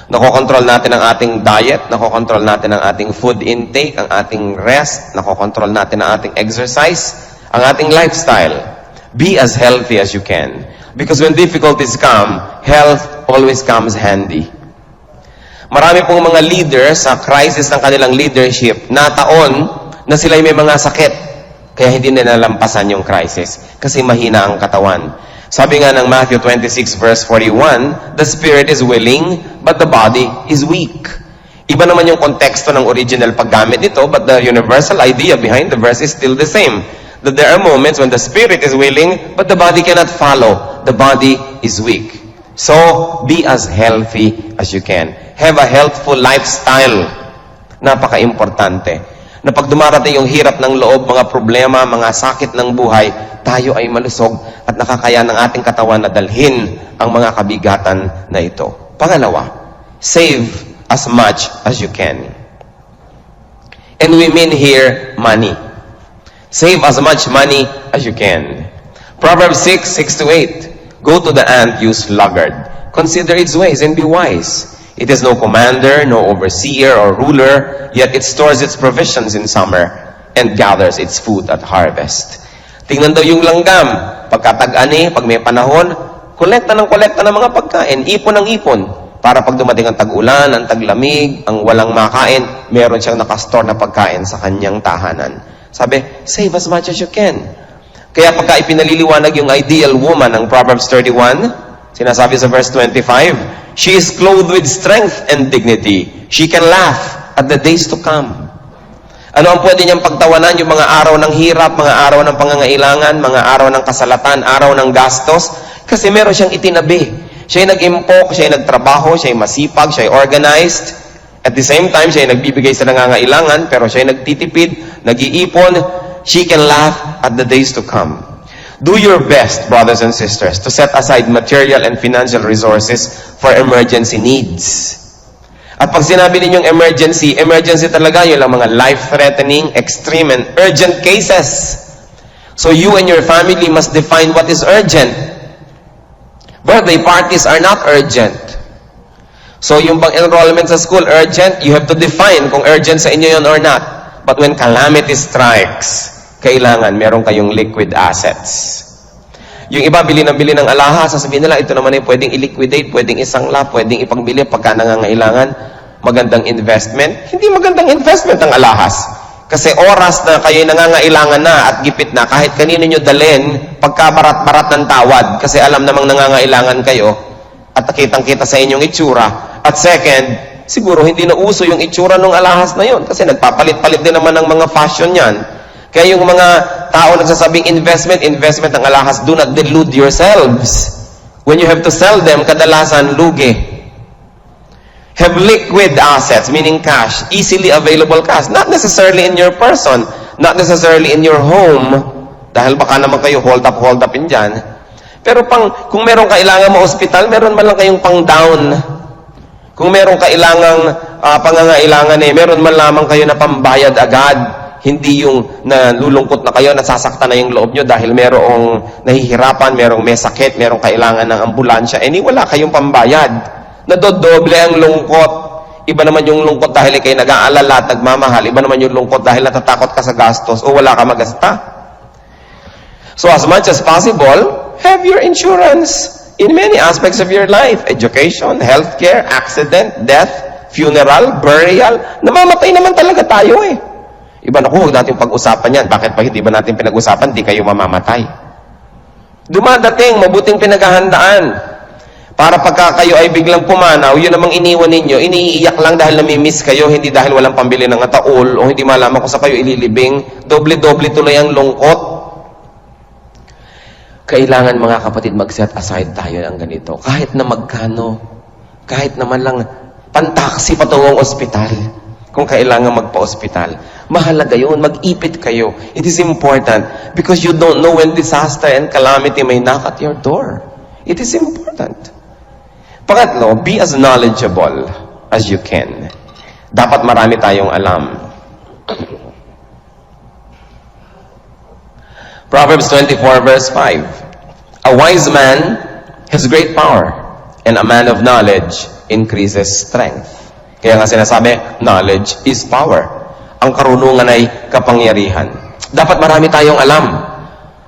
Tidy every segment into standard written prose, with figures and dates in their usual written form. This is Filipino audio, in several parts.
Nakokontrol natin ang ating diet, nakokontrol natin ang ating food intake, ang ating rest, nakokontrol natin ang ating exercise, ang ating lifestyle. Be as healthy as you can. Because when difficulties come, health always comes handy. Marami pong mga leaders sa crisis ng kanilang leadership na taon na sila'y may mga sakit. Kaya hindi na nalampasan yung crisis. Kasi mahina ang katawan. Sabi nga ng Matthew 26 verse 41, the spirit is willing, but the body is weak. Iba naman yung konteksto ng original paggamit nito, but the universal idea behind the verse is still the same. That there are moments when the spirit is willing, but the body cannot follow. The body is weak. So, be as healthy as you can. Have a healthful lifestyle. Napaka-importante. Na pag dumarating yung hirap ng loob, mga problema, mga sakit ng buhay, tayo ay malusog at nakakaya ng ating katawan na dalhin ang mga kabigatan na ito. Pangalawa, save as much as you can. And we mean here, money. Save as much money as you can. Proverbs 6:6-8. Go to the ant, you sluggard. Consider its ways and be wise. It is no commander, no overseer or ruler, yet it stores its provisions in summer and gathers its food at harvest. Tingnan daw yung langgam. Pagkatag-ani, pag may panahon, kolekta ng mga pagkain, ipon ng ipon. Para pag dumating ang tag-ulan, ang taglamig, ang walang makain, meron siyang nakastore na pagkain sa kanyang tahanan. Sabi, save as much as you can. Kaya pagka ipinaliliwanag yung ideal woman ng Proverbs 31, sinasabi sa verse 25, she is clothed with strength and dignity. She can laugh at the days to come. Ano ang pwede niyang pagtawanan? Yung mga araw ng hirap, mga araw ng pangangailangan, mga araw ng kasalatan, araw ng gastos. Kasi meron siyang itinabi. Siya'y nag-impok, siya'y nagtrabaho, siya'y masipag, siya'y organized. At the same time, siya'y nagbibigay sa nangangailangan, pero siya'y nagtitipid, nag-iipon. She can laugh at the days to come. Do your best, brothers and sisters, to set aside material and financial resources for emergency needs. At pag sinabi ninyong emergency talaga, yun lang mga life-threatening, extreme, and urgent cases. So you and your family must define what is urgent. Birthday parties are not urgent. So yung bang enrollment sa school urgent, you have to define kung urgent sa inyo yun or not. But when calamity strikes, kailangan meron kayong liquid assets. Yung iba, bili ng alahas, sasabihin nila, ito naman ay pwedeng i-liquidate, pwedeng isangla, pwedeng ipagbili pagka nangangailangan. Magandang investment. Hindi magandang investment ang alahas. Kasi oras na kayo'y nangangailangan na at gipit na, kahit kanino nyo dalhin, pagkabarat-barat ng tawad, kasi alam namang nangangailangan kayo, at kitang-kita sa inyong itsura. At second, siguro hindi na uso yung itsura ng alahas na yun, kasi nagpapalit-palit din naman ng mga fashion yan. Kaya yung mga tao nagsasabing investment ng alahas, do not delude yourselves. When you have to sell them, kadalasan lugi. Have liquid assets, meaning cash, easily available cash. Not necessarily in your person, not necessarily in your home, dahil baka naman kayo hold upin dyan. Pero kung merong kailangan mo hospital, meron man lang kayong pang-down. Kung merong kailangang pangangailangan meron man lamang kayo na pambayad agad. Hindi yung nalulungkot na kayo, nasasaktan na yung loob nyo dahil merong nahihirapan, merong may sakit, merong kailangan ng ambulansya. Wala kayong pambayad. Nadodoble ang lungkot. Iba naman yung lungkot dahil kayo nag-aalala at nagmamahal. Iba naman yung lungkot dahil natatakot ka sa gastos o wala ka magasta. So as much as possible, have your insurance in many aspects of your life. Education, healthcare, accident, death, funeral, burial. Namamatay naman talaga tayo Iba na huwag natin pag-usapan yan. Bakit pa hindi ba natin pinag-usapan? Di kayo mamamatay. Dumadating, mabuting pinaghahandaan. Para pagka kayo ay biglang pumanaw, yun namang iniwan ninyo, iniiyak lang dahil namimiss kayo, hindi dahil walang pambili ng ataol, o hindi malaman kung sa kayo ililibing, doble-doble tuloy ang lungkot. Kailangan mga kapatid, mag-set aside tayo ng ganito. Kahit na magkano, kahit naman lang pantaksi patungong ospital, kung kailangan magpa-ospital. Mahalaga yun, mag-ipit kayo. It is important because you don't know when disaster and calamity may knock at your door. It is important. Pangatlo, be as knowledgeable as you can. Dapat marami tayong alam. Proverbs 24 verse 5. A wise man has great power, and a man of knowledge increases strength. Kaya nga sinasabi, knowledge is power. Ang karunungan ay kapangyarihan. Dapat marami tayong alam.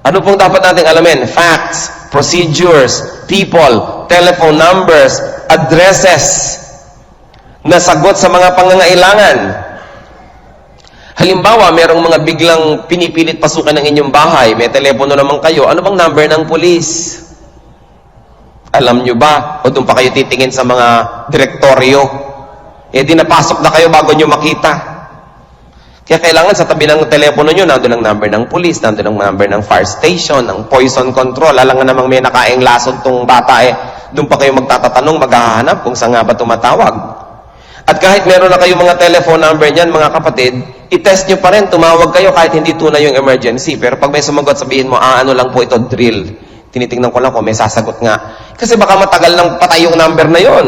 Ano pong dapat nating alamin? Facts, procedures, people, telephone numbers, addresses, na sagot sa mga pangangailangan. Halimbawa, merong mga biglang pinipilit pasukan ng inyong bahay, may telepono naman kayo, ano bang number ng pulis? Alam nyo ba? O doon pa kayo titingin sa mga direktoryo? Eh di napasok na kayo bago nyo makita. Kaya kailangan sa tabi ng telepono nyo, nandun ang number ng pulis, nandun ang number ng fire station, ng poison control. Alam nga namang may nakaing lason tong bata eh. Doon pa kayo magtatatanong, maghahanap kung saan nga ba tumatawag. At kahit meron na kayong mga telephone number niyan, mga kapatid, i-test nyo pa rin, tumawag kayo kahit hindi tunay yung emergency. Pero pag may sumagot, sabihin mo, ano lang po ito, drill. Tinitingnan ko lang kung may sasagot nga. Kasi baka matagal nang patay yung number na yon.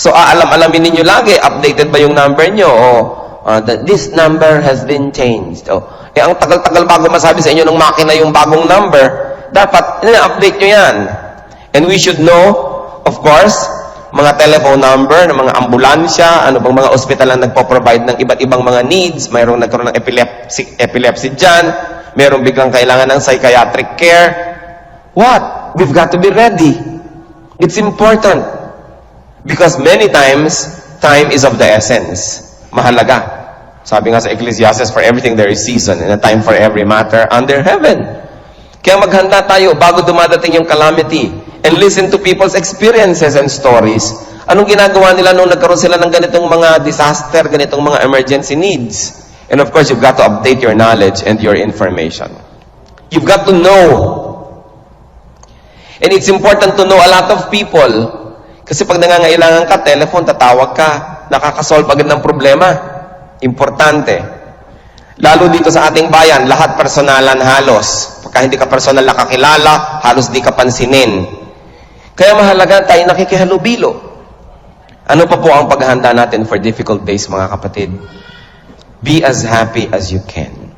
So, alamin ninyo lagi, updated ba yung number nyo? This number has been changed. Ang tagal-tagal bago masabi sa inyo ng makina yung bagong number, dapat update nyo yan. And we should know, of course, mga telephone number ng mga ambulansya, ano bang mga ospital ang nagpo-provide ng iba't ibang mga needs, mayroong nagkaroon ng epilepsy dyan, mayroong biglang kailangan ng psychiatric care. What? We've got to be ready. It's important. Because many times, time is of the essence. Mahalaga. Sabi nga sa Ecclesiastes, for everything there is season and a time for every matter under heaven. Kaya maghanda tayo bago dumadating yung calamity and listen to people's experiences and stories. Anong ginagawa nila nung nagkaroon sila ng ganitong mga disaster, ganitong mga emergency needs? And of course, you've got to update your knowledge and your information. You've got to know. And it's important to know a lot of people. Kasi pag nangangailangan ka, telephone, tatawag ka, nakakasolve agad ng problema. Importante. Lalo dito sa ating bayan, lahat personalan halos. Pagka hindi ka personal nakakilala, halos di ka pansinin. Kaya mahalaga tayo nakikihalubilo. Ano pa po ang paghahanda natin for difficult days, mga kapatid? Be as happy as you can.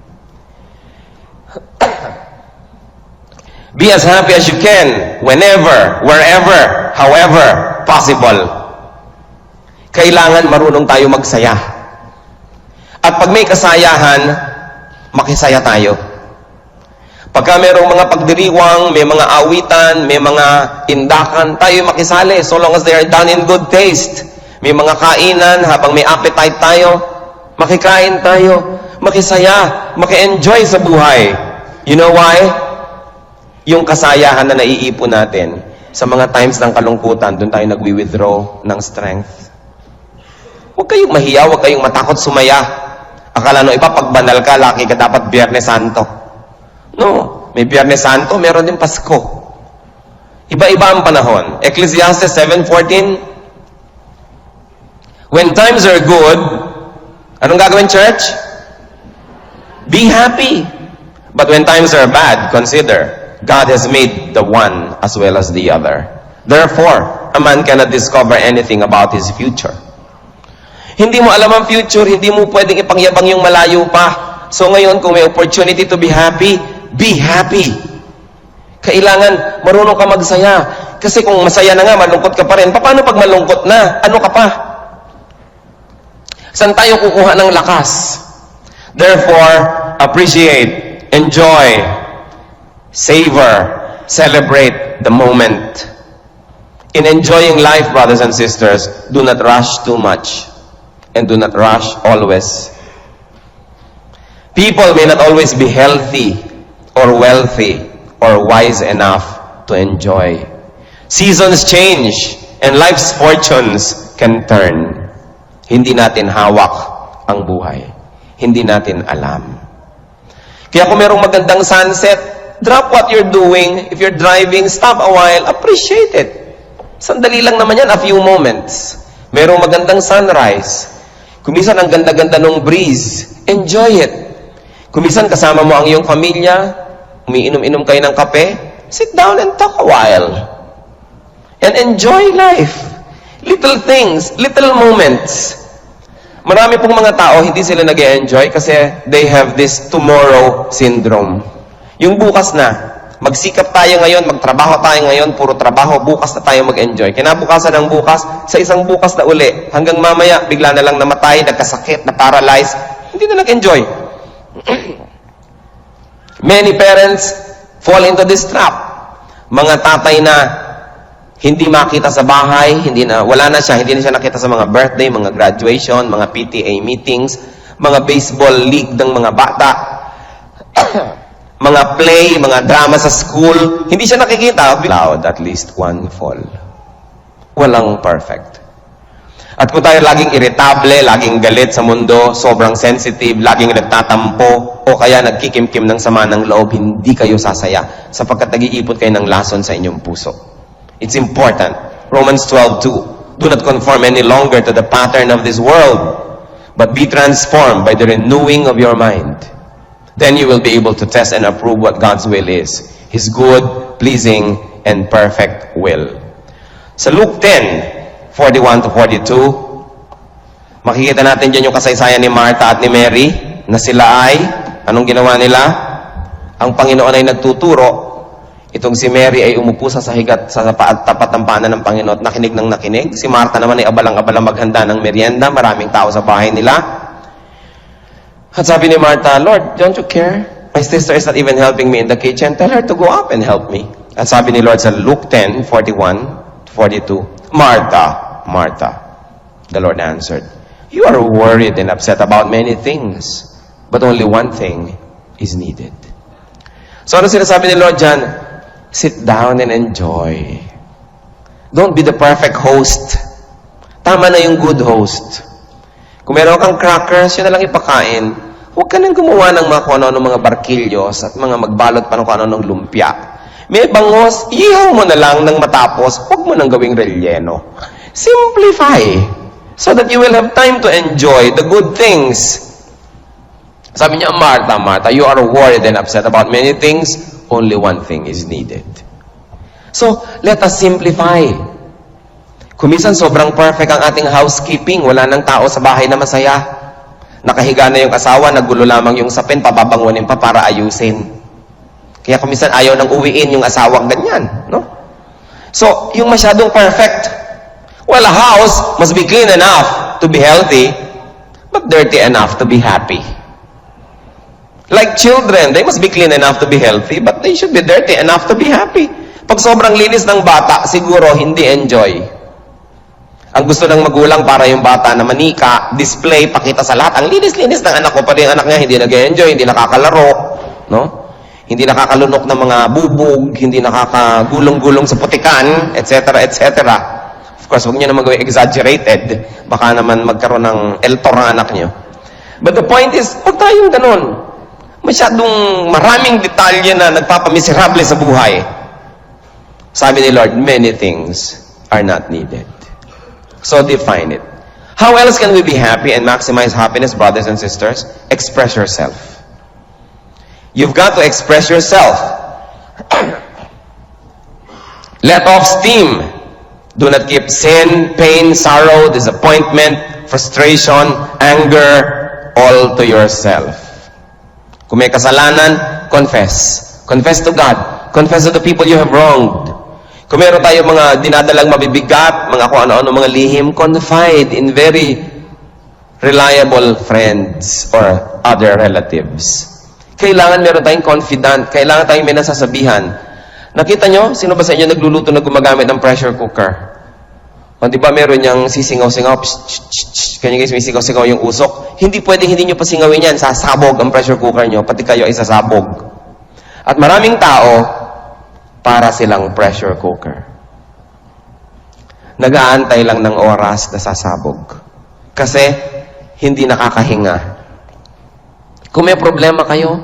Be as happy as you can, whenever, wherever, however possible. Kailangan marunong tayo magsaya. At pag may kasayahan, makisaya tayo. Pagka mayroong mga pagdiriwang, may mga awitan, may mga indakan, tayo makisali so long as they are done in good taste. May mga kainan, habang may appetite tayo, makikain tayo, makisaya, maki-enjoy sa buhay. You know why? Yung kasayahan na naiipon natin, sa mga times ng kalungkutan, doon tayo nagwi-withdraw ng strength. Huwag kayong mahiya, huwag kayong matakot sumaya. Akala nung iba, pag banal ka, laki ka dapat Biyernes Santo. No, may Biyernes Santo, meron din Pasko. Iba-iba ang panahon. Ecclesiastes 7:14. When times are good, anong gagawin, church? Be happy. But when times are bad, consider, God has made the one as well as the other. Therefore, a man cannot discover anything about his future. Hindi mo alam ang future, hindi mo pwedeng ipangyabang yung malayo pa. So ngayon, kung may opportunity to be happy, be happy. Kailangan marunong ka magsaya. Kasi kung masaya na nga, malungkot ka pa rin. Paano pag malungkot na? Ano ka pa? Saan tayo kukuha ng lakas? Therefore, appreciate, enjoy, savor, celebrate the moment. In enjoying life, brothers and sisters, do not rush too much. And do not rush always. People may not always be healthy or wealthy or wise enough to enjoy. Seasons change and life's fortunes can turn. Hindi natin hawak ang buhay. Hindi natin alam. Kaya kung merong magandang sunset, drop what you're doing. If you're driving, stop a while, appreciate it. Sandali lang naman yan, a few moments. Merong magandang sunrise. Kumisan ang ganda-ganda ng breeze, enjoy it. Kumisan kasama mo ang iyong pamilya, umiinom-inom kayo ng kape, sit down and talk a while. And enjoy life. Little things, little moments. Marami pong mga tao, hindi sila nag-enjoy kasi they have this tomorrow syndrome. Yung bukas na, Magsikap tayo ngayon, magtrabaho tayo ngayon, puro trabaho, bukas na tayo mag-enjoy. Kinabukasan ng bukas, sa isang bukas na uli, hanggang mamaya, bigla na lang namatay, nagkasakit, na-paralyze, hindi na nag-enjoy. Many parents fall into this trap. Mga tatay na hindi makita sa bahay, wala na siya, hindi na siya nakita sa mga birthday, mga graduation, mga PTA meetings, mga baseball league ng mga bata, mga play, mga drama sa school, hindi siya nakikita. Allowed at least one fall. Walang perfect. At kung tayo laging irritable, laging galit sa mundo, sobrang sensitive, laging nagtatampo, o kaya nagkikimkim ng sama ng loob, hindi kayo sasaya sapagkat nag-iipon kayo ng lason sa inyong puso. It's important. Romans 12:2. Do not conform any longer to the pattern of this world, but be transformed by the renewing of your mind. Then you will be able to test and approve what God's will is. His good, pleasing, and perfect will. Sa Luke 10:41-42, makikita natin dyan yung kasaysayan ni Martha at ni Mary, na sila ay, anong ginawa nila? Ang Panginoon ay nagtuturo. Itong si Mary ay umupo sa higat sa tapat ng paanan ng Panginoon at nakinig ng nakinig. Si Martha naman ay abalang-abalang maghanda ng merienda. Maraming tao sa bahay nila. At sabi ni Martha, Lord, don't you care? My sister is not even helping me in the kitchen. Tell her to go up and help me. At sabi ni Lord sa Luke 10:41-42, Martha, Martha, the Lord answered, you are worried and upset about many things, but only one thing is needed. So ano sinasabi ni Lord dyan? Sit down and enjoy. Don't be the perfect host. Tama na yung good host. Kung meron kang crackers, yun na lang ipakain. Huwag ka nang gumawa ng mga kung ano mga barkilyos at mga magbalot pa ng kung ano lumpia. May bangos, ihaw mo na lang nang matapos, huwag mo nang gawing relleno. Simplify so that you will have time to enjoy the good things. Sabi niya, Martha, Martha, you are worried and upset about many things. Only one thing is needed. So, let us simplify. Kung minsan sobrang perfect ang ating housekeeping, wala nang tao sa bahay na masaya. Nakahiga na yung asawa, nagulo lamang yung sapin, pababangunin pa para ayusin. Kaya kung minsan ayaw nang uwiin yung asawang ganyan, no? So, yung masyadong perfect. Well, a house must be clean enough to be healthy, but dirty enough to be happy. Like children, they must be clean enough to be healthy, but they should be dirty enough to be happy. Pag sobrang linis ng bata, siguro hindi enjoy. Ang gusto ng magulang para yung bata na manika, display, pakita sa lahat. Ang linis-linis ng anak ko, pati yung anak niya hindi nag-enjoy, hindi nakakalaro, no? Hindi nakakalunok ng mga bubog, hindi nakakagulong-gulong sa putikan, etc., etc. Of course, huwag niyo naman gawing exaggerated. Baka naman magkaroon ng eltor ng anak niyo. But the point is, huwag tayong ganun. Masyadong maraming detalye na nagpapamiserable sa buhay. Sabi ni Lord, many things are not needed. So define it. How else can we be happy and maximize happiness, brothers and sisters? Express yourself. You've got to express yourself. Let off steam. Do not keep sin, pain, sorrow, disappointment, frustration, anger, all to yourself. Kung may kasalanan, confess. Confess to God. Confess to the people you have wronged. Kung meron tayo mga dinadalang mabibigat, mga kung ano-ano, mga lihim, confide in very reliable friends or other relatives. Kailangan meron tayong confidant. Kailangan tayong may nasasabihan. Nakita nyo? Sino ba sa inyo nagluluto na gumagamit ng pressure cooker? O, di ba meron niyang sisingaw-singaw? Kanya guys, may singaw-singaw yung usok. Hindi pwedeng hindi nyo pasingawin yan. Sasabog ang pressure cooker nyo. Pati kayo ay sasabog. At maraming tao, para silang pressure cooker. Nag-aantay lang ng oras na sasabog. Kasi, hindi nakakahinga. Kung may problema kayo,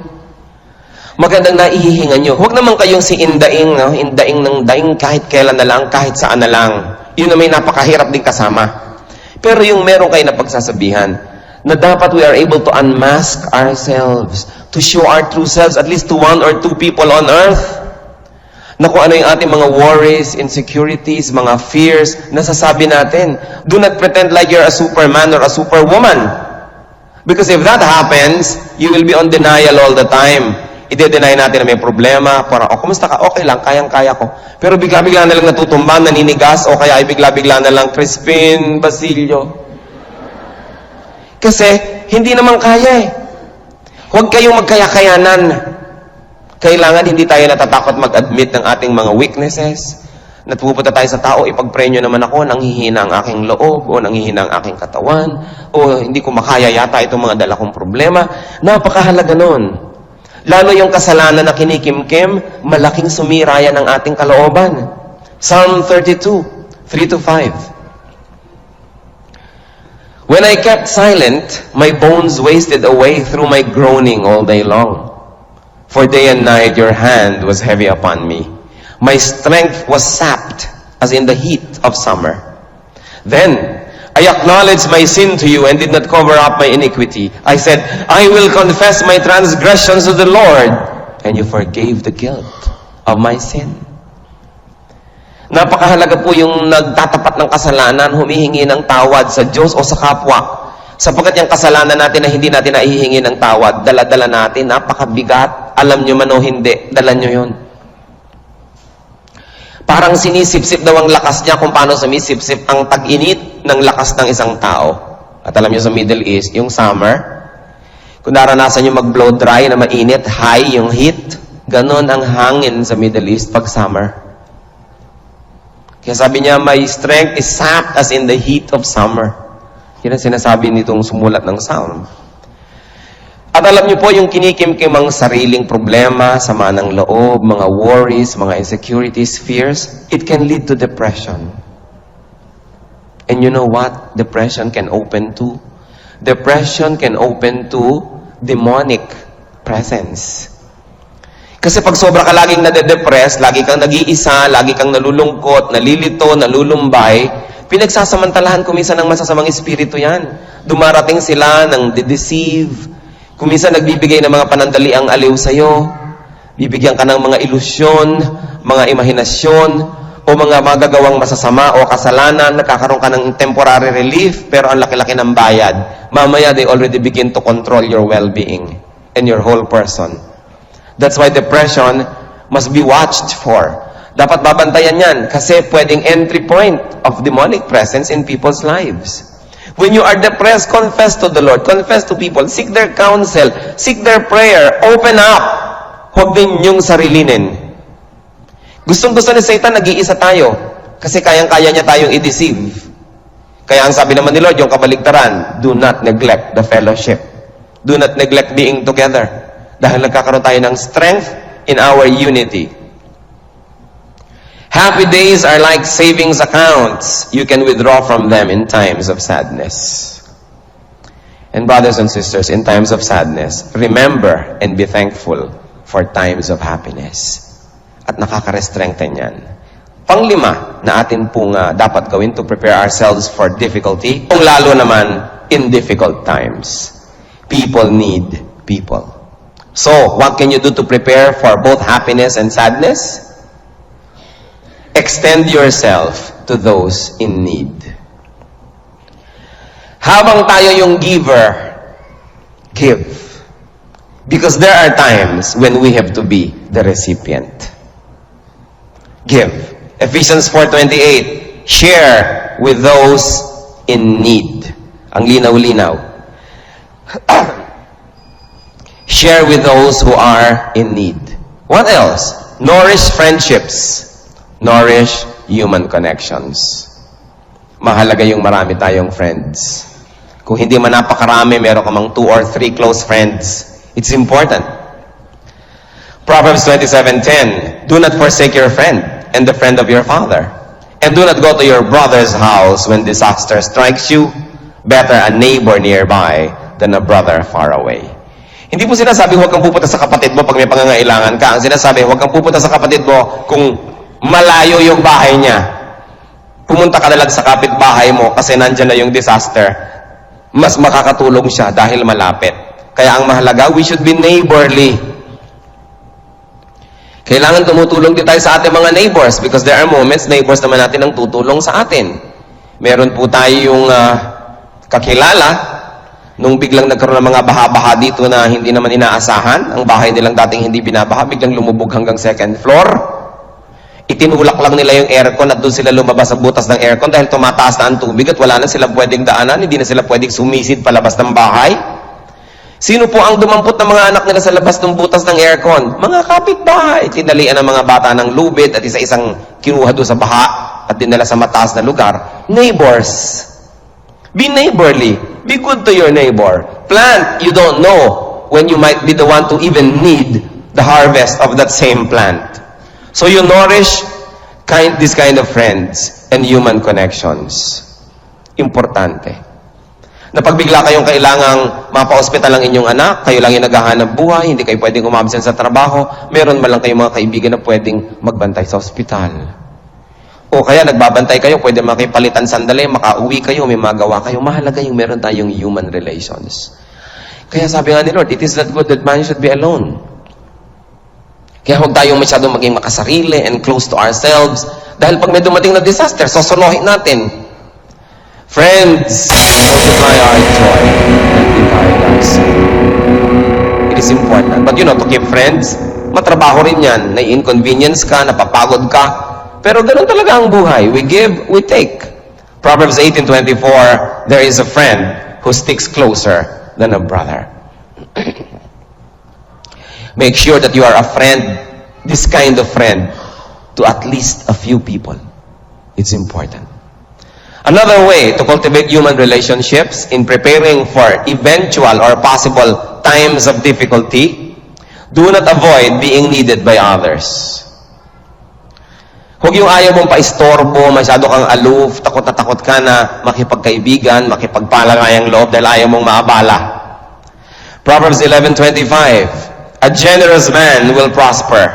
magandang naihihinga nyo. Huwag naman kayong si indaing, no? Indaing ng daing kahit kailan na lang, kahit saan na lang. Yun na may napakahirap din kasama. Pero yung meron kayo na pagsasabihan, na dapat we are able to unmask ourselves, to show our true selves at least to one or two people on earth, na kung ano yung ating mga worries, insecurities, mga fears, nasasabi natin. Do not pretend like you're a superman or a superwoman. Because if that happens, you will be on denial all the time. ide-deny natin na may problema, parang, kumusta ka? Okay lang, kayang-kaya ko. Pero bigla-bigla na lang natutumba, naninigas, o kaya ay bigla-bigla na lang, Crispin Basilio. Kasi, hindi naman kaya eh. Huwag kayong magkaya-kayanan. Kailangan hindi tayo natatakot mag-admit ng ating mga weaknesses. Pupunta tayo sa tao, ipag-pray nyo naman ako, nanghihina ang aking loob, o nanghihina ang aking katawan, o hindi ko makaya yata itong mga dala kong problema. Napakahalaga nun. Lalo yung kasalanan na kinikimkim, malaking sumira yan ng ating kalooban. Psalm 32, 3-5. When I kept silent, my bones wasted away through my groaning all day long. For day and night your hand was heavy upon me. My strength was sapped as in the heat of summer. Then I acknowledged my sin to you and did not cover up my iniquity. I said, I will confess my transgressions to the Lord, and you forgave the guilt of my sin. Napakahalaga po yung nagtatapat ng kasalanan, humihingi ng tawad sa Diyos o sa kapwa. Sapagkat yung kasalanan natin na hindi natin naihingi ng tawad, dala-dala natin, napakabigat. Alam nyo man o hindi, dala nyo yun. Parang sinisipsip daw ang lakas niya kung paano sumisipsip ang tag-init ng lakas ng isang tao. At alam niyo sa Middle East, yung summer, kung naranasan niyo mag-blow dry na mainit, high yung heat, ganon ang hangin sa Middle East pag summer. Kaya sabi niya, my strength is sapped as in the heat of summer. Yan ang sinasabi nitong sumulat ng Psalm. At alam niyo po, yung kinikimkim ang sariling problema, sama ng loob, mga worries, mga insecurities, fears, it can lead to depression. And you know what? Depression can open to? Depression can open to demonic presence. Kasi pag sobra ka laging nade-depress, lagi kang nag-iisa, lagi kang nalulungkot, nalilito, nalulumbay, pinagsasamantalahan kuminsan ng masasamang espiritu yan. Dumarating sila ng de-deceive. Kuminsan nagbibigay ng mga panandaliang aliw sa'yo. Bibigyan ka ng mga ilusyon, mga imahinasyon, o mga magagawang masasama o kasalanan. Nakakaroon ka ng temporary relief, pero ang laki-laki ng bayad. Mamaya, they already begin to control your well-being and your whole person. That's why depression must be watched for. Dapat babantayan yan kasi pwedeng entry point of demonic presence in people's lives. When you are depressed, confess to the Lord. Confess to people. Seek their counsel. Seek their prayer. Open up. Huwag din yung sarilinin. Gustong-gusto ni Satan, nag-iisa tayo. Kasi kayang-kaya niya tayong i-deceive. Kaya ang sabi naman ni Lord, yung kabaligtaran, do not neglect the fellowship. Do not neglect being together. Dahil nagkakaroon tayo ng strength in our unity. Happy days are like savings accounts. You can withdraw from them in times of sadness. And brothers and sisters, in times of sadness, remember and be thankful for times of happiness. At nakaka-restrengthen yan. Panglima na atin pong dapat gawin to prepare ourselves for difficulty, kung lalo naman in difficult times. People need people. So, what can you do to prepare for both happiness and sadness? Extend yourself to those in need. Habang tayo yung giver, give. Because there are times when we have to be the recipient. Give. Ephesians 4:28. Share with those in need. Ang linaw-linaw. Share with those who are in need. What else? Nourish friendships. Nourish human connections. Mahalaga yung marami tayong friends. Kung hindi man napakarami, meron ka mang 2 or 3 close friends. It's important. Proverbs 27:10. Do not forsake your friend and the friend of your father. And do not go to your brother's house when disaster strikes you. Better a neighbor nearby than a brother far away. Hindi po sinasabi huwag kang pupunta sa kapatid mo pag may pangangailangan ka. Ang sinasabi, huwag kang pupunta sa kapatid mo kung malayo yung bahay niya. Pumunta ka na lang sa kapitbahay mo kasi nandyan na yung disaster. Mas makakatulong siya dahil malapit. Kaya ang mahalaga, we should be neighborly. Kailangan tumutulong din tayo sa ating mga neighbors because there are moments, neighbors naman natin ang tutulong sa atin. Meron po tayo yung kakilala Nung biglang nagkaroon ng mga baha-baha dito na hindi naman inaasahan, ang bahay nilang dating hindi binabaha, biglang lumubog hanggang second floor. Itinulak lang nila yung aircon at doon sila lumabas sa butas ng aircon dahil tumataas na ang tubig at wala na silang pwedeng daanan, hindi na sila pwedeng sumisid palabas ng bahay. Sino po ang dumampot ng mga anak nila sa labas ng butas ng aircon? Mga kapitbahay. Tinalian ng mga bata ng lubid at isa-isang kinuha doon sa baha at dinala sa mataas na lugar. Neighbors. Be neighborly. Be good to your neighbor. Plant, you don't know when you might be the one to even need the harvest of that same plant. So you nourish this kind of friends and human connections. Importante. Na pag bigla kayong kailangang mapa-hospital ang inyong anak, kayo lang yung naghahanap buhay, hindi kayo pwedeng umabsent sa trabaho, meron man lang kayong mga kaibigan na pwedeng magbantay sa ospital. O kaya nagbabantay kayo, pwede makipalitan sandali, makauwi kayo, may magawa kayo. Mahalaga yung meron tayong human relations. Kaya sabi nga ni Lord, it is not good that man should be alone. Kaya huwag tayong masyadong maging makasarili and close to ourselves. Dahil pag may dumating na disaster, sosolohin natin. Friends, multiply our joy and divide our sin. It is important. But to keep friends, matrabaho rin yan. Na-inconvenience ka, napapagod ka. Pero ganun talaga ang buhay. We give, we take. Proverbs 18:24, there is a friend who sticks closer than a brother. Make sure that you are a friend, this kind of friend, to at least a few people. It's important. Another way to cultivate human relationships in preparing for eventual or possible times of difficulty, do not avoid being needed by others. Huwag yung ayaw mong paistorbo, masyado kang aloof, takot ka na makipagkaibigan, makipagpalagayang loob dahil ayaw mong maabala. Proverbs 11:25, a generous man will prosper.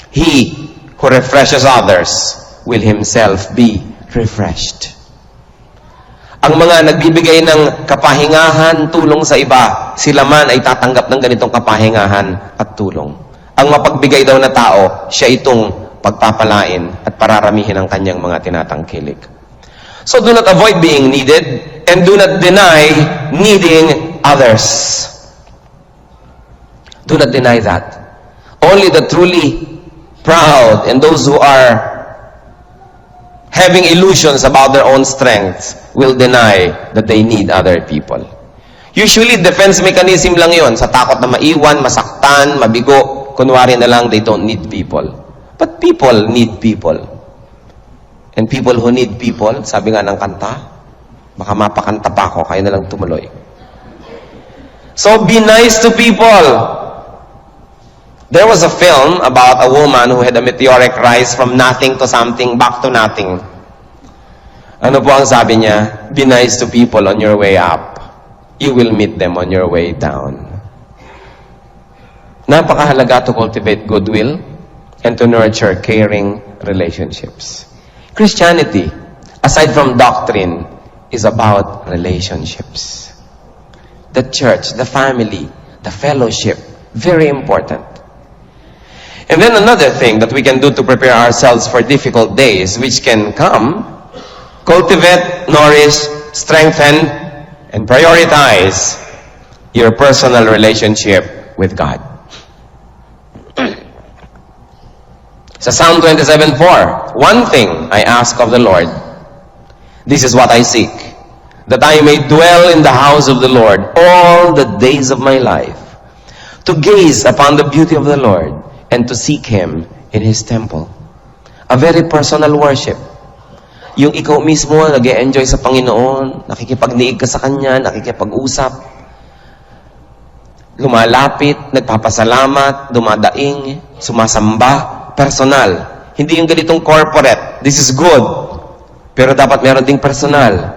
He who refreshes others will himself be refreshed. Ang mga nagbibigay ng kapahingahan, tulong sa iba, sila man ay tatanggap ng ganitong kapahingahan at tulong. Ang mapagbigay daw na tao, siya itong pagpapalain at pararamihin ang kanyang mga tinatangkilik. So do not avoid being needed and do not deny needing others. Do not deny that. Only the truly proud and those who are having illusions about their own strength will deny that they need other people. Usually, defense mechanism lang yon. Sa takot na maiwan, masaktan, mabigo, kunwari na lang they don't need people. But people need people. And people who need people, sabi nga ng kanta, baka mapakanta pa ako, kaya na lang tumuloy. So be nice to people. There was a film about a woman who had a meteoric rise from nothing to something, back to nothing. Ano po ang sabi niya? Be nice to people on your way up. You will meet them on your way down. Napakahalaga to cultivate goodwill and to nurture caring relationships. Christianity, aside from doctrine, is about relationships. The church, the family, the fellowship, very important. And then another thing that we can do to prepare ourselves for difficult days which can come, cultivate, nourish, strengthen, and prioritize your personal relationship with God. Sa Psalm 27:4, one thing I ask of the Lord, this is what I seek, that I may dwell in the house of the Lord all the days of my life, to gaze upon the beauty of the Lord and to seek Him in His temple. A very personal worship. Yung ikaw mismo nag-e-enjoy sa Panginoon, nakikipagniig ka sa Kanya, nakikipag-usap, lumalapit, nagpapasalamat, dumadaing, sumasamba, personal. Hindi yung ganitong corporate. This is good. Pero dapat meron ding personal.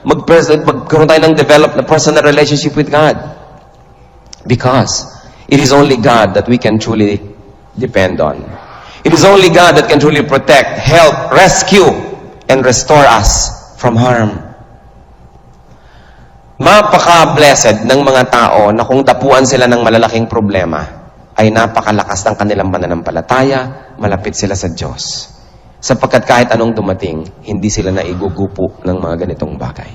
Magkaroon tayo ng develop na personal relationship with God. Because it is only God that we can truly depend on. It is only God that can truly protect, help, rescue, and restore us from harm. Mapaka-blessed ng mga tao na kung dapuan sila ng malalaking problema, ay napakalakas ng kanilang pananampalataya, malapit sila sa Diyos. Sapagkat kahit anong dumating, hindi sila naigugupo ng mga ganitong bagay.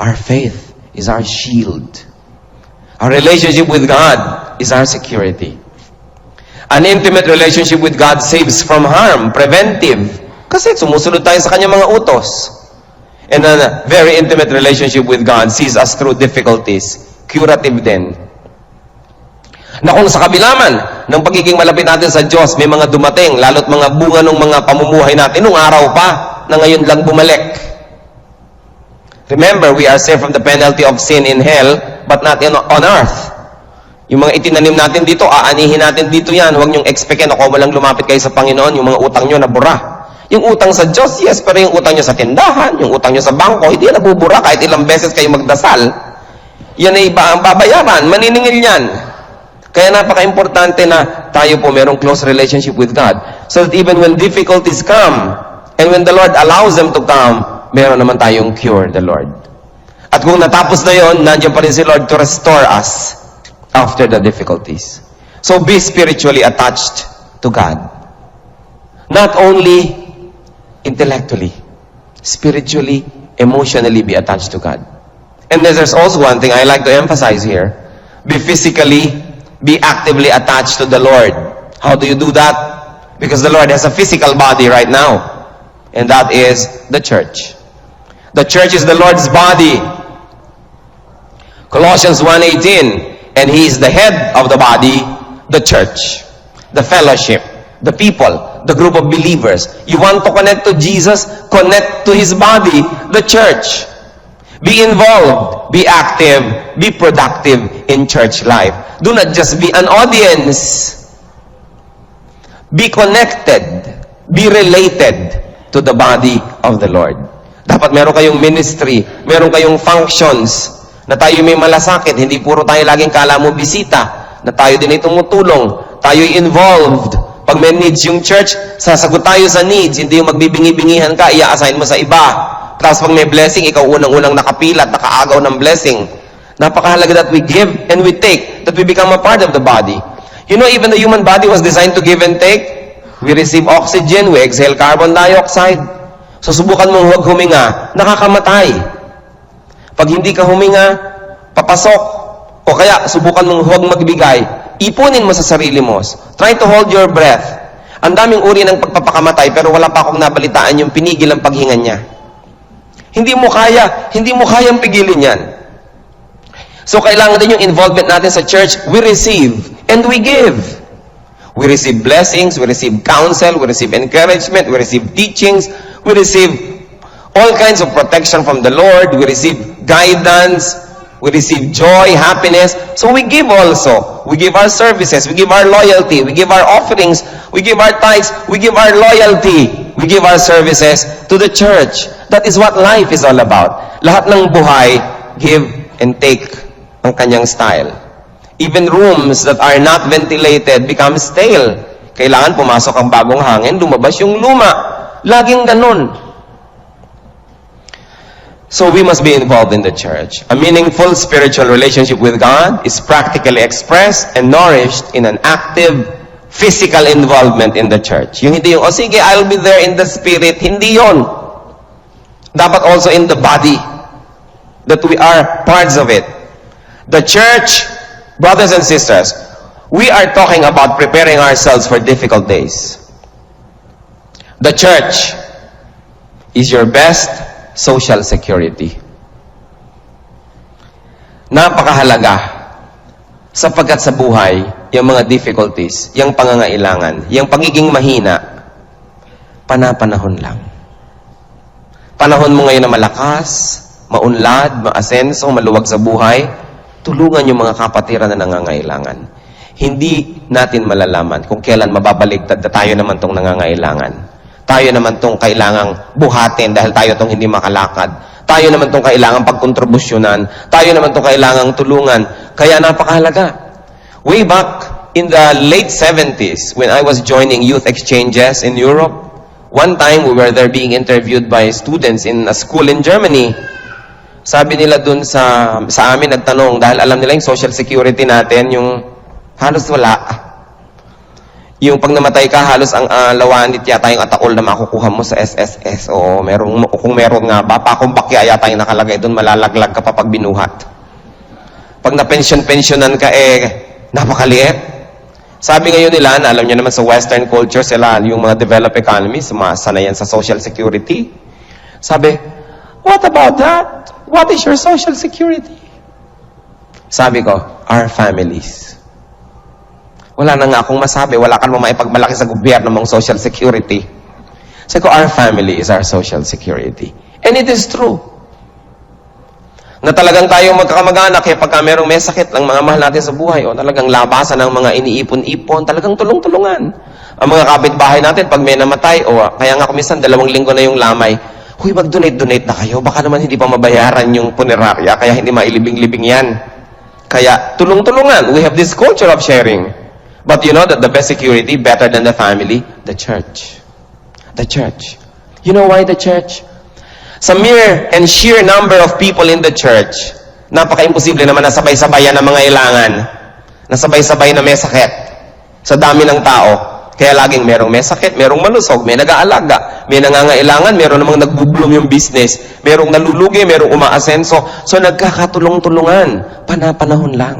Our faith is our shield. Our relationship with God is our security. An intimate relationship with God saves from harm, preventive. Kasi sumusunod tayo sa kanyang mga utos. And a very intimate relationship with God sees us through difficulties, curative din. Na kung sa kabila man ng pagiging malapit natin sa Diyos, may mga dumating, lalo't mga bunga ng mga pamumuhay natin nung araw pa, na ngayon lang bumalik. Remember, we are saved from the penalty of sin in hell, but not on earth. Yung mga itinanim natin dito, aanihin natin dito yan. Huwag niyong expectin na kung walang lumapit kayo sa Panginoon, yung mga utang niyo nabura. Yung utang sa Diyos, yes, pero yung utang niyo sa tindahan, yung utang niyo sa bangko, hindi yan nabubura kahit ilang beses kayo magdasal. Yan ay iba ang babayaran, maniningil yan. Kaya napaka-importante na tayo po merong close relationship with God. So that even when difficulties come, and when the Lord allows them to come, meron naman tayong cure, the Lord. At kung natapos na yon, nandiyan pa rin si Lord to restore us after the difficulties. So be spiritually attached to God. Not only intellectually, spiritually, emotionally be attached to God. And there's also one thing I like to emphasize here. Be actively attached to the Lord. How do you do that? Because the Lord has a physical body right now. And that is the church. The church is the Lord's body. Colossians 1:18. And He is the head of the body, the church, the fellowship, the people, the group of believers. You want to connect to Jesus? Connect to His body, the church. Be involved, be active, be productive in church life. Do not just be an audience. Be connected, be related to the body of the Lord. Dapat meron kayong ministry, meron kayong functions, na tayo may malasakit, hindi puro tayo laging kala mo bisita, na tayo din ay tumutulong, tayo involved. Pag may needs yung church, sasagot tayo sa needs, hindi yung magbibingi-bingihan ka, i-assign mo sa iba. Tapos pag may blessing, ikaw unang-unang nakapila at nakaagaw ng blessing. Napakahalaga that we give and we take, that we become a part of the body. You know, even the human body was designed to give and take. We receive oxygen, we exhale carbon dioxide. So subukan mong huwag huminga, nakakamatay. Pag hindi ka huminga, papasok. O kaya subukan mong huwag magbigay, ipunin mo sa sarili mo. Try to hold your breath. Ang daming uri ng pagpapakamatay, pero wala pa akong nabalitaan yung pinigil ang paghinga niya. Hindi mo kayang pigilin yan. So kailangan din yung involvement natin sa church. We receive and we give. We receive blessings, we receive counsel, we receive encouragement, we receive teachings, we receive all kinds of protection from the Lord, we receive guidance, we receive joy, happiness. So we give also. We give our services, we give our loyalty, we give our offerings, we give our tithes, we give our loyalty, we give our services to the church. That is what life is all about. Lahat ng buhay, give and take ang kanyang style. Even rooms that are not ventilated become stale. Kailangan pumasok ang bagong hangin, lumabas yung luma. Laging ganun. So we must be involved in the church. A meaningful spiritual relationship with God is practically expressed and nourished in an active physical involvement in the church. Yung hindi yung, oh sige, I'll be there in the spirit. Hindi yon. Dapat also in the body. That we are parts of it. The church, brothers and sisters, we are talking about preparing ourselves for difficult days. The church is your best social security. Napakahalaga sapagkat sa buhay, yung mga difficulties, yung pangangailangan, yung pagiging mahina, panapanahon lang. Panahon mo ngayon na malakas, maunlad, maasenso, maluwag sa buhay, tulungan yung mga kapatiran na nangangailangan. Hindi natin malalaman kung kailan mababaligtad na tayo naman tong nangangailangan. Tayo naman tong kailangang buhatin dahil tayo tong hindi makalakad. Tayo naman tong kailangang pagkontribusyonan. Tayo naman tong kailangang tulungan. Kaya napakahalaga. Way back in the late 70s, when I was joining youth exchanges in Europe, one time we were there being interviewed by students in a school in Germany. Sabi nila dun sa amin, nagtanong, dahil alam nila yung social security natin, yung halos wala. Yung pag namatay ka, halos ang lawanit yata yung ataol na makukuha mo sa SSS. Oo, kung meron nga, Papakong Bakya yata yung nakalagay doon, malalaglag ka pa pag binuhat. Pag na-pension-pensionan ka, napakaliit. Sabi ngayon nila, na alam nyo naman sa Western culture, sila, yung mga developed economies, sanayan sa Social Security. Sabi, what about that? What is your Social Security? Sabi ko, our families. Wala na nga akong masabi, wala ka namang maipagmalaki sa gobyerno mong Social Security. Sabi ko, our family is our Social Security. And it is true. Na talagang tayo magkakamag-anak, pagka merong may sakit lang mga mahal natin sa buhay, o talagang labasan ng mga iniipon-ipon, talagang tulong-tulungan. Ang mga kapitbahay natin, pag may namatay, kaya nga kumisan, 2 linggo na yung lamay, huy, mag-donate-donate na kayo, baka naman hindi pa mabayaran yung punerarya, kaya hindi mailibing-libing yan. Kaya, tulong-tulungan. We have this culture of sharing. But you know that the best security, better than the family? The church. The church. You know why the church? Sa mere and sheer number of people in the church, napaka-imposible naman na sabay-sabayan ng mga ilangan, na sabay-sabay na may sakit sa dami ng tao. Kaya laging merong may sakit, merong malusog, may nag-aalaga, may nangangailangan, meron namang nagbo-bloom yung business, merong nalulugi, merong umaasenso. So nagkakatulong-tulungan, panapanahon lang.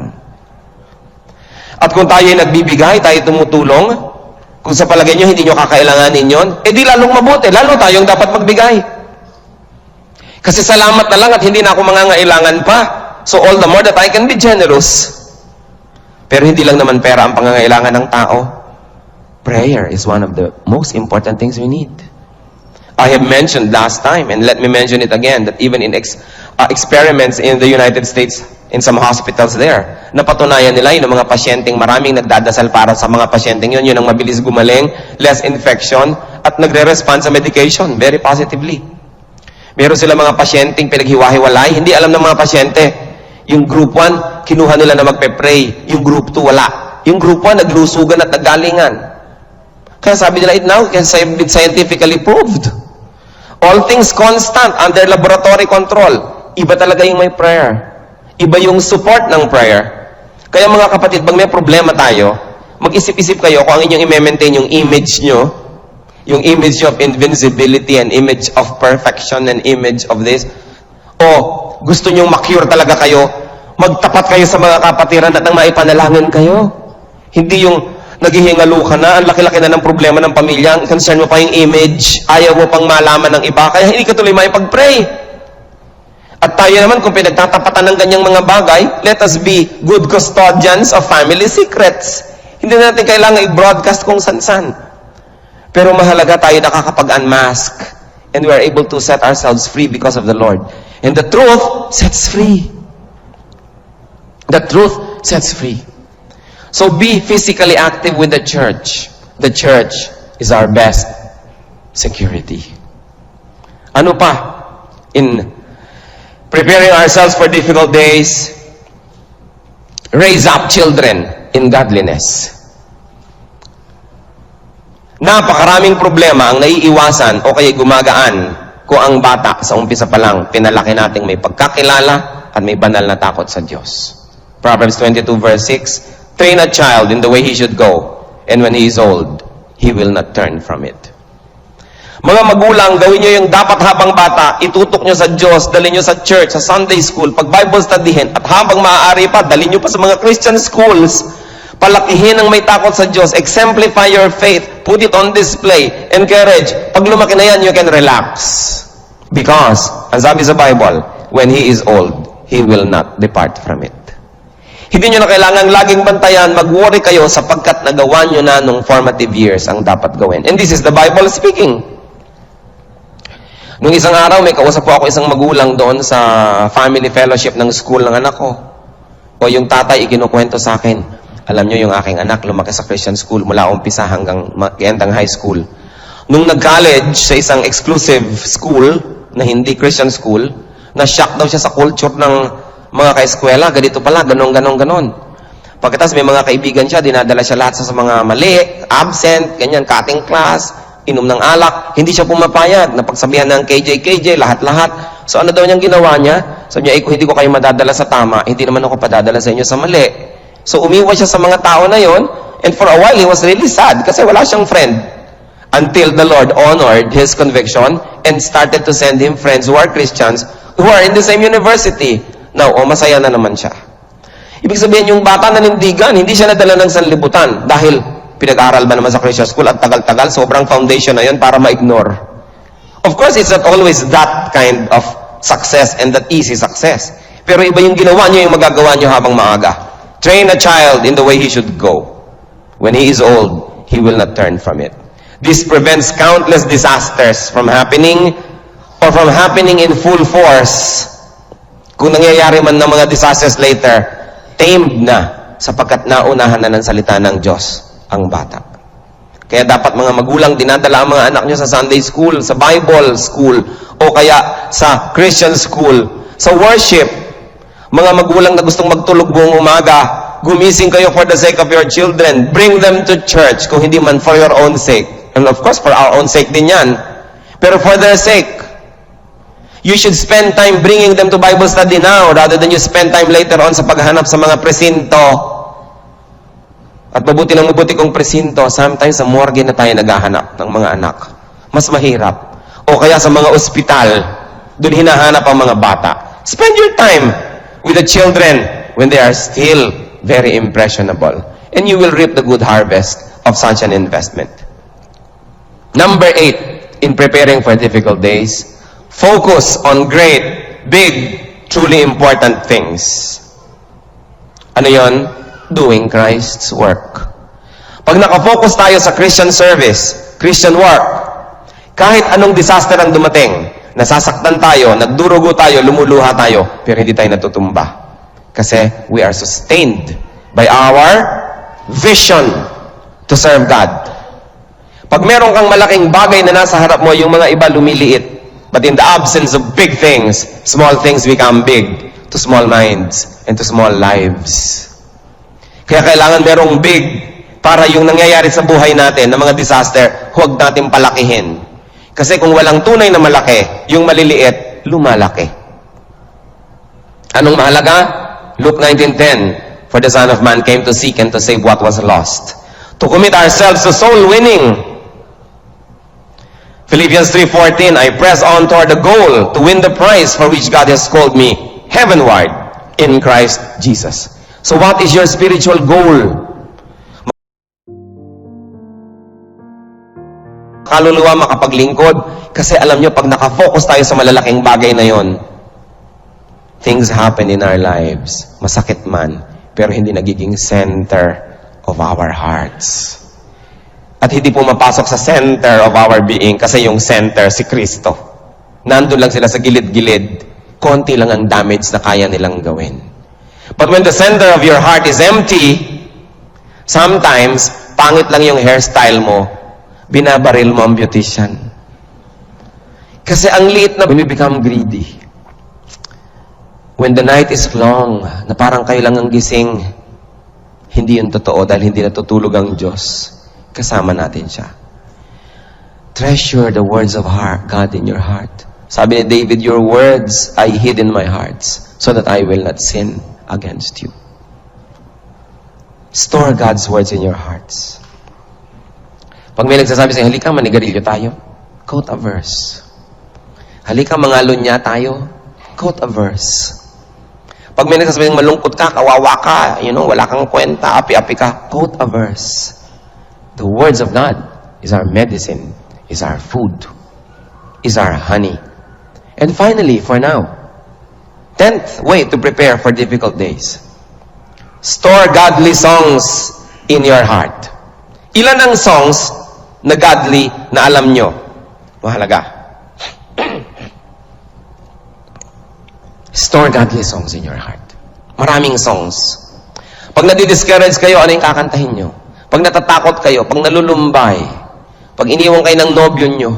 At kung tayo ay nagbibigay, tayo tumutulong, kung sa palagay nyo hindi nyo kakailanganin yon, di lalong mabuti, lalo tayong dapat magbigay. Kasi salamat na lang at hindi na ako mangangailangan pa. So all the more that I can be generous. Pero hindi lang naman pera ang pangangailangan ng tao. Prayer is one of the most important things we need. I have mentioned last time, and let me mention it again, that even in experiments in the United States, in some hospitals there, napatunayan nila yung mga pasyenteng maraming nagdadasal para sa mga pasyenteng yun ang mabilis gumaling, less infection, at nagre-respond sa medication very positively. Meron sila mga pasyenteng pinaghiwa-hiwalay, hindi alam ng mga pasyente. Yung group 1, kinuha nila na magpe-pray. Yung group 2, wala. Yung group 1, naglusugan at naggalingan. Kaya sabi nila, it now can be scientifically proved. All things constant under laboratory control. Iba talaga yung may prayer. Iba yung support ng prayer. Kaya mga kapatid, pag may problema tayo, mag-isip-isip kayo kung ang inyong i-maintain yung image nyo, yung image of invincibility and image of perfection and image of this, o gusto nyong ma-cure talaga kayo, magtapat kayo sa mga kapatiran at nang maipanalangin kayo. Hindi yung naghihingalo ka na, ang laki-laki na ng problema ng pamilya, ang concern mo pa yung image, ayaw mo pang malaman ng iba, kaya hindi ka tuloy maipag-pray. At tayo naman, kung pinagtatapatan ng ganyang mga bagay, let us be good custodians of family secrets. Hindi natin kailangan i-broadcast kung san-san. Pero mahalaga tayo nakakapag-unmask. And we are able to set ourselves free because of the Lord. And the truth sets free. The truth sets free. So be physically active with the church. The church is our best security. Ano pa? In preparing ourselves for difficult days, raise up children in godliness. Napakaraming problema ang naiiwasan o kaya gumagaan kung ang bata sa umpisa pa lang, pinalaki nating may pagkakilala at may banal na takot sa Diyos. Proverbs 22 verse 6, train a child in the way he should go, and when he is old, he will not turn from it. Mga magulang, gawin nyo yung dapat habang bata, itutok nyo sa Diyos, dalhin nyo sa church, sa Sunday school, pag Bible studyhin, at habang maaari pa, dalhin nyo pa sa mga Christian schools, palakihin ang may takot sa Diyos, exemplify your faith, put it on display, encourage. Pag lumaki na yan, you can relax. Because, ang sabi sa Bible, when he is old, he will not depart from it. Hindi nyo na kailangang laging bantayan, mag-worry kayo sapagkat nagawa nyo na nung formative years ang dapat gawin. And this is the Bible speaking. Nung isang araw, may kausap po ako isang magulang doon sa family fellowship ng school ng anak ko. O yung tatay, ikinukwento sa akin, alam nyo yung aking anak, lumaki sa Christian school mula umpisa hanggang high school. Nung nag-college sa isang exclusive school, na hindi Christian school, na-shock daw siya sa culture ng mga ka-eskwela, ganito pala, ganon. Pagkatapos may mga kaibigan siya, dinadala siya lahat sa mga mali, absent, ganyan, cutting class, inom ng alak, hindi siya pumapayag, napagsabihan ng KJ, lahat-lahat. So ano daw niyang ginawa niya? Sabi niya, kung hindi ko kayo madadala sa tama, hindi naman ako padadala sa inyo sa mali. So umiwas siya sa mga tao na yon, and for a while he was really sad kasi wala siyang friend. Until the Lord honored his conviction and started to send him friends who are Christians who are in the same university. Now, masaya na naman siya. Ibig sabihin, yung bata nanindigan, hindi siya nadala ng sanlibutan dahil pinag-aral ba naman sa Christian school at tagal-tagal, sobrang foundation na yun para ma-ignore. Of course, it's not always that kind of success and that easy success. Pero iba yung ginawa niyo, yung magagawa niyo habang maaga. Train a child in the way he should go. When he is old, he will not turn from it. This prevents countless disasters from happening or from happening in full force. Kung nangyayari man ng mga disasters later, tamed na sapagkat naunahan na ng salita ng Diyos ang bata. Kaya dapat mga magulang dinadala ang mga anak nyo sa Sunday school, sa Bible school, o kaya sa Christian school, sa worship. Mga magulang na gustong magtulog buong umaga, gumising kayo for the sake of your children. Bring them to church, kung hindi man for your own sake. And of course, for our own sake din yan. Pero for their sake, you should spend time bringing them to Bible study now rather than you spend time later on sa paghanap sa mga presinto. At mabuti ng mabuti kong presinto, sometimes sa morgue na tayo naghahanap ng mga anak. Mas mahirap. O kaya sa mga ospital, doon hinahanap ang mga bata. Spend your time with the children when they are still very impressionable. And you will reap the good harvest of such an investment. Number 8, in preparing for difficult days, focus on great, big, truly important things. Ano yon? Doing Christ's work. Pag nakafocus tayo sa Christian service, Christian work, kahit anong disaster ang dumating, nasasaktan tayo, nagdurugo tayo, lumuluha tayo, pero hindi tayo natutumba. Kasi we are sustained by our vision to serve God. Pag meron kang malaking bagay na nasa harap mo, yung mga iba lumiliit. But in the absence of big things, small things become big to small minds and to small lives. Kaya kailangan merong big para yung nangyayari sa buhay natin na mga disaster, huwag natin palakihin. Kasi kung walang tunay na malaki, yung maliliit, lumalaki. Anong mahalaga? Luke 19:10, for the Son of Man came to seek and to save what was lost. To commit ourselves to soul winning. Philippians 3:14, I press on toward the goal to win the prize for which God has called me heavenward in Christ Jesus. So what is your spiritual goal? Kaluluwa makapaglingkod kasi alam nyo, pag nakafocus tayo sa malalaking bagay na yon, things happen in our lives. Masakit man, pero hindi nagiging center of our hearts. At hindi pumapasok sa center of our being kasi yung center si Kristo. Nandun lang sila sa gilid-gilid. Konti lang ang damage na kaya nilang gawin. But when the center of your heart is empty, sometimes, pangit lang yung hairstyle mo, binabaril mo ang beautician. Kasi ang liit na, when we become greedy. When the night is long, na parang kayo lang ang gising, hindi yun totoo dahil hindi natutulog ang Diyos. Kasama natin siya. Treasure the words of God in your heart. Sabi ni David, your words I hid in my heart so that I will not sin against you. Store God's words in your hearts. Pag may nagsasabi sa'yo, halika, manigarilyo tayo, quote a verse. Halika, mangalunya tayo, quote a verse. Pag may nagsasabi, malungkot ka, kawawa ka, wala kang kwenta, api-api ka, quote a verse. The words of God is our medicine, is our food, is our honey. And finally, for now, 10th way to prepare for difficult days. Store godly songs in your heart. Ilan ang songs na godly na alam nyo? Mahalaga. Store godly songs in your heart. Maraming songs. Pag nadi-discourage kayo, ano yung kakantahin nyo? Pag natatakot kayo, pag nalulumbay, pag iniwan kayo ng nobyo nyo,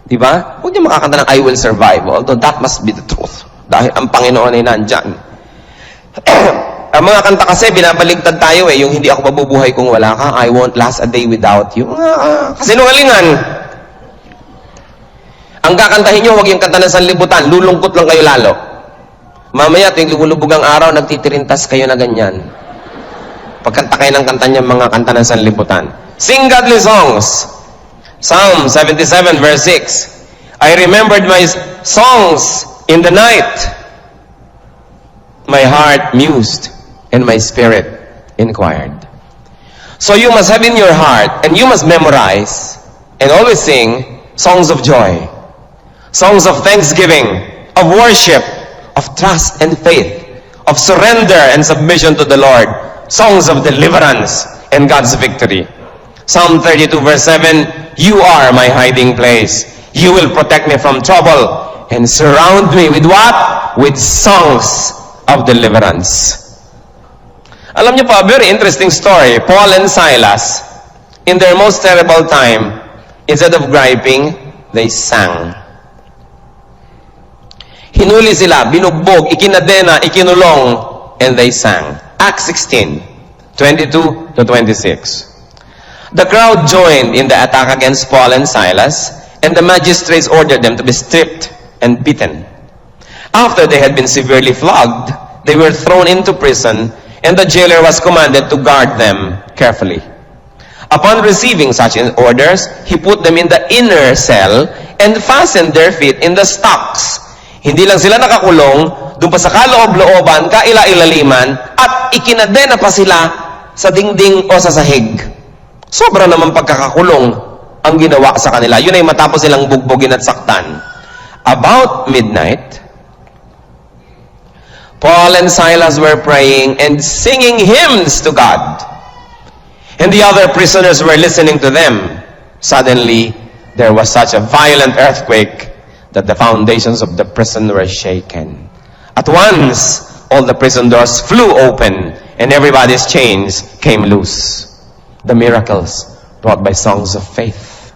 di ba? Huwag nyo makakanta ng I will survive, although that must be the truth. Dahil ang Panginoon ay nandyan. Ang mga kanta kasi, binabaligtad tayo yung hindi ako mabubuhay kung wala ka, I won't last a day without you. Kasinungalingan. Ang kakantahin nyo, huwag yung kanta ng sanlibutan, lulungkot lang kayo lalo. Mamaya, tuwing lumulubog ang araw, nagtitirintas kayo na ganyan. Pagkanta kayo ng kanta niya, mga kanta ng sanlibutan. Sing godly songs. Psalm 77 verse 6. I remembered my songs in the night. My heart mused and my spirit inquired. So you must have in your heart and you must memorize and always sing songs of joy, songs of thanksgiving, of worship, of trust and faith, of surrender and submission to the Lord, songs of deliverance and God's victory. Psalm 32 verse 7, you are my hiding place. You will protect me from trouble and surround me with what? With songs of deliverance. Alam niyo pa, very interesting story. Paul and Silas, in their most terrible time, instead of griping, they sang. Hinuli sila, binugbog, ikinadena, ikinulong, and they sang. Acts 16, 22 to 26. The crowd joined in the attack against Paul and Silas, and the magistrates ordered them to be stripped and beaten. After they had been severely flogged, they were thrown into prison, and the jailer was commanded to guard them carefully. Upon receiving such orders, he put them in the inner cell and fastened their feet in the stocks. Hindi lang sila nakakulong, doon pa sa kaloob-looban, kaila-ilaliman, at ikinadena pa sila sa dingding o sa sahig. Sobra naman pagkakakulong ang ginawa sa kanila. Yun ay matapos silang bugbugin at saktan. About midnight, Paul and Silas were praying and singing hymns to God. And the other prisoners were listening to them. Suddenly, there was such a violent earthquake that the foundations of the prison were shaken. At once, all the prison doors flew open and everybody's chains came loose. The miracles brought by songs of faith.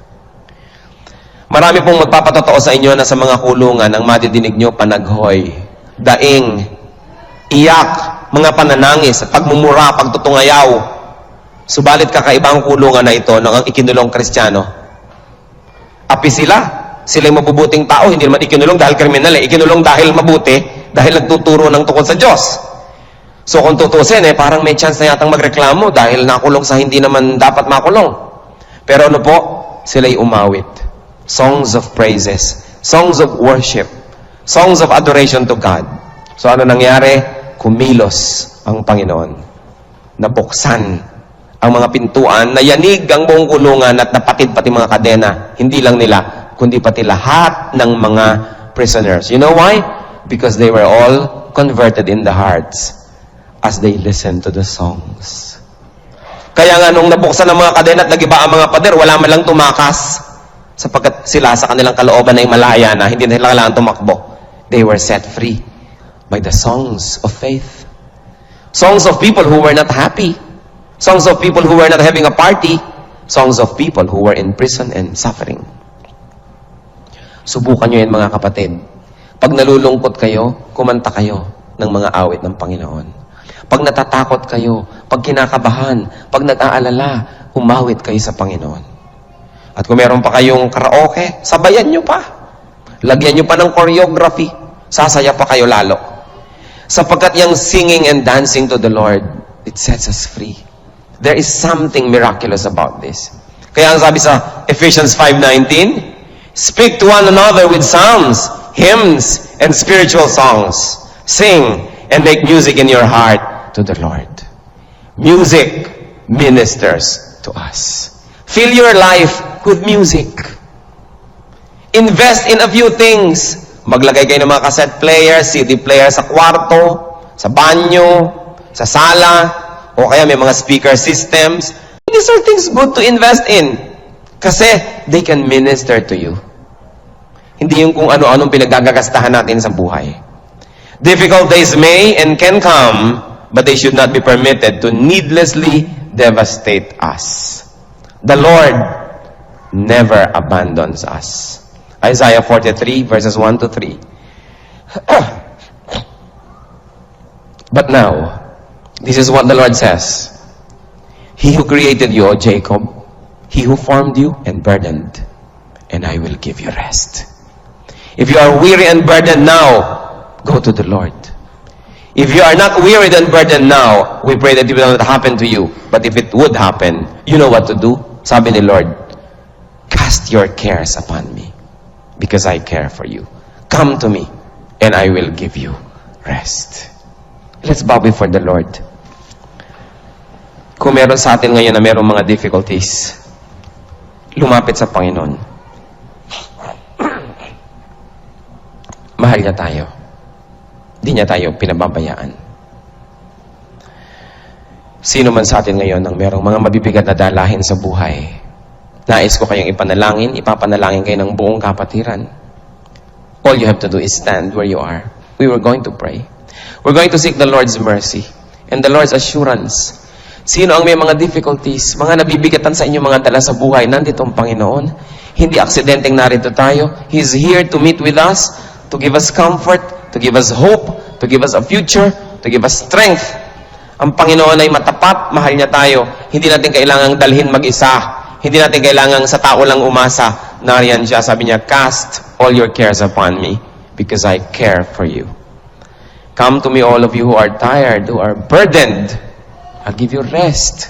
Marami pong magpapatotoo sa inyo na sa mga kulungan ang madidinig nyo panaghoy, daing, iyak, mga pananangis, pagmumura, pagtutungayaw. Subalit kakaibang kulungan na ito ng ang ikinulong Kristiyano. Api sila. Sila yung mabubuting tao, hindi naman ikinulong dahil kriminal eh. Ikinulong dahil mabuti, dahil nagtuturo ng tungkol sa Diyos. So kung tutusin parang may chance na yatang magreklamo dahil nakulong sa hindi naman dapat makulong. Pero ano po? Sila'y umawit. Songs of praises, songs of worship, songs of adoration to God. So ano nangyari? Kumilos ang Panginoon. Nabuksan ang mga pintuan, nayanig ang buong kulungan at napatid pati mga kadena. Hindi lang nila, kundi pati lahat ng mga prisoners. You know why? Because they were all converted in the hearts as they listened to the songs. Kaya nga nung nabuksan ang mga kadena at nagiba ang mga pader, wala man lang tumakas sapagkat sila sa kanilang kalooban ay malaya na, hindi na sila kailangan tumakbo. They were set free by the songs of faith. Songs of people who were not happy. Songs of people who were not having a party. Songs of people who were in prison and suffering. Subukan nyo yan mga kapatid. Pag nalulungkot kayo, kumanta kayo ng mga awit ng Panginoon. Pag natatakot kayo, pag kinakabahan, pag nag-aalala, umawit kayo sa Panginoon. At kung meron pa kayong karaoke, sabayan nyo pa. Lagyan nyo pa ng choreography. Sasaya pa kayo lalo. Sapagkat yung singing and dancing to the Lord, it sets us free. There is something miraculous about this. Kaya ang sabi sa Ephesians 5:19, speak to one another with psalms, hymns, and spiritual songs. Sing and make music in your heart to the Lord. Music ministers to us. Fill your life with music. Invest in a few things. Maglagay kayo ng mga cassette player, CD player sa kwarto, sa banyo, sa sala, o kaya may mga speaker systems. These are things good to invest in. Kasi they can minister to you. Hindi yung kung ano-anong pinagagagastahan natin sa buhay. Difficult days may and can come, but they should not be permitted to needlessly devastate us. The Lord never abandons us. Isaiah 43 verses 1 to 3. But now, this is what the Lord says. He who created you, O Jacob, he who formed you and burdened, and I will give you rest. If you are weary and burdened now, go to the Lord. If you are not wearied and burdened now, we pray that it will not happen to you. But if it would happen, you know what to do? Sabi ni Lord, cast your cares upon me because I care for you. Come to me and I will give you rest. Let's bow before the Lord. Kung meron sa atin ngayon na merong mga difficulties, lumapit sa Panginoon. Mahal niya tayo. Di niya tayo pinababayaan. Sino man sa atin ngayon ang merong mga mabibigat na dalahin sa buhay, nais ko kayong ipanalangin, ipapanalangin kayo ng buong kapatiran. All you have to do is stand where you are. We were going to pray. We're going to seek the Lord's mercy and the Lord's assurance. Sino ang may mga difficulties, mga nabibigatan sa inyong mga dala sa buhay, nandito ang Panginoon. Hindi aksidenteng narito tayo. He's here to meet with us, to give us comfort, to give us hope, to give us a future, to give us strength. Ang Panginoon ay matapat, mahal niya tayo. Hindi natin kailangang dalhin mag-isa. Hindi natin kailangang sa tao lang umasa. Nariyan siya, sabi niya, cast all your cares upon me because I care for you. Come to me, all of you who are tired, who are burdened. I'll give you rest.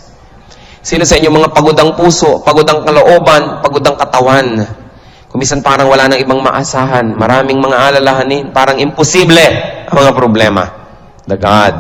Sino sa inyo mga pagod ang puso, pagod ang kalooban, pagod ang katawan? Kumisan parang wala nang ibang maasahan. Maraming mga alalahanin. Parang imposible ang mga problema. The God